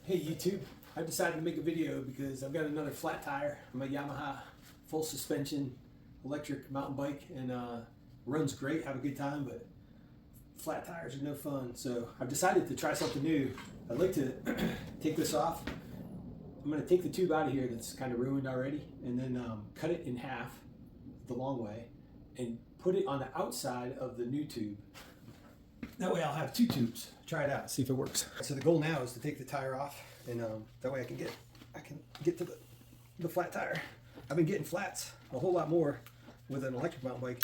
Hey YouTube, I decided to make a video because I've got another flat tire on my Yamaha full suspension electric mountain bike, and runs great, have a good time, but flat tires are no fun. So I've decided to try something new. I'd like to take this off. I'm going to take the tube out of here that's kind of ruined already, and then cut it in half the long way and put it on the outside of the new tube. That way I'll have two tubes. Try it out, see if it works. So the goal now is to take the tire off, and that way I can get to the flat tire. I've been getting flats a whole lot more with an electric mountain bike.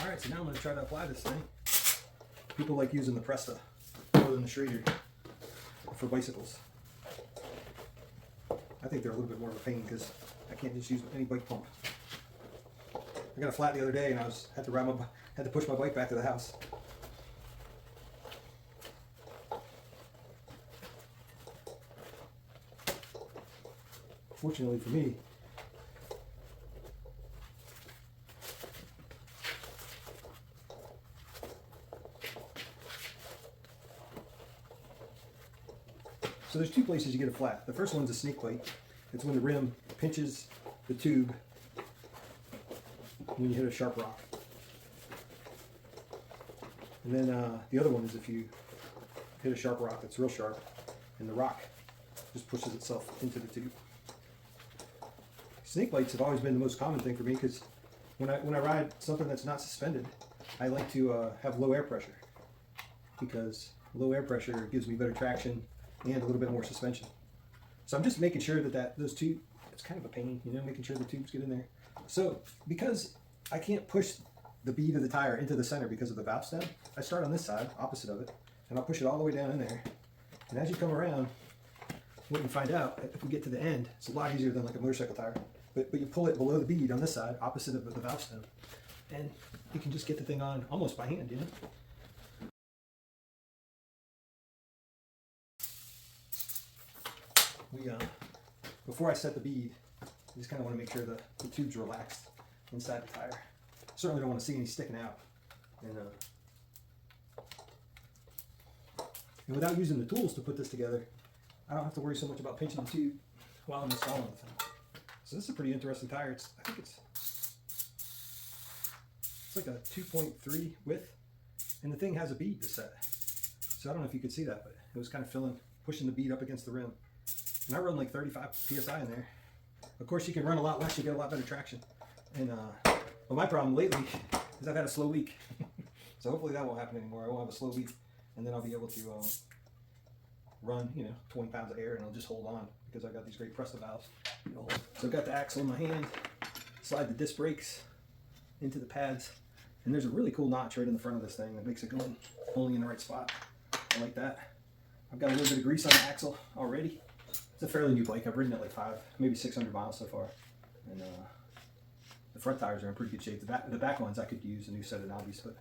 All right, so now I'm going to try to apply this thing. People like using the Presta more than the Schrader for bicycles. I think they're a little bit more of a pain because I can't just use any bike pump. I got a flat the other day and I had to push my bike back to the house. Fortunately for me, so there's two places you get a flat. The first one's a snake plate. It's when the rim pinches the tube when you hit a sharp rock. And then the other one is if you hit a sharp rock that's real sharp and the rock just pushes itself into the tube. Snake plates have always been the most common thing for me because when I ride something that's not suspended, I like to have low air pressure, because low air pressure gives me better traction and a little bit more suspension. So I'm just making sure that those two, it's kind of a pain, you know, making sure the tubes get in there. So because I can't push the bead of the tire into the center because of the valve stem, I start on this side, opposite of it, and I'll push it all the way down in there. And as you come around, what you find out, if we get to the end, it's a lot easier than like a motorcycle tire, but you pull it below the bead on this side, opposite of the valve stem, and you can just get the thing on almost by hand, you know? Before I set the bead, I just kind of want to make sure the tube's relaxed inside the tire. Certainly don't want to see any sticking out. And without using the tools to put this together, I don't have to worry so much about pinching the tube while I'm installing the thing. So this is a pretty interesting tire. I think it's like a 2.3 width, and the thing has a bead to set. So I don't know if you could see that, but it was kind of pushing the bead up against the rim. And I run like 35 PSI in there. Of course, you can run a lot less, you get a lot better traction. And well, my problem lately is I've had a slow week. So hopefully that won't happen anymore. I won't have a slow week, and then I'll be able to run, 20 pounds of air, and I'll just hold on because I've got these great Presta valves. So I've got the axle in my hand, slide the disc brakes into the pads, and there's a really cool notch right in the front of this thing that makes it go only in the right spot. I like that. I've got a little bit of grease on the axle already. It's a fairly new bike. I've ridden it like maybe 600 miles so far. And the front tires are in pretty good shape. The back ones I could use a new set of knobbies, but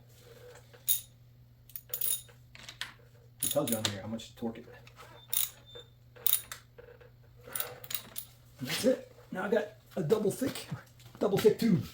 it tells you on here how much to torque it. And that's it. Now I got a double thick tube.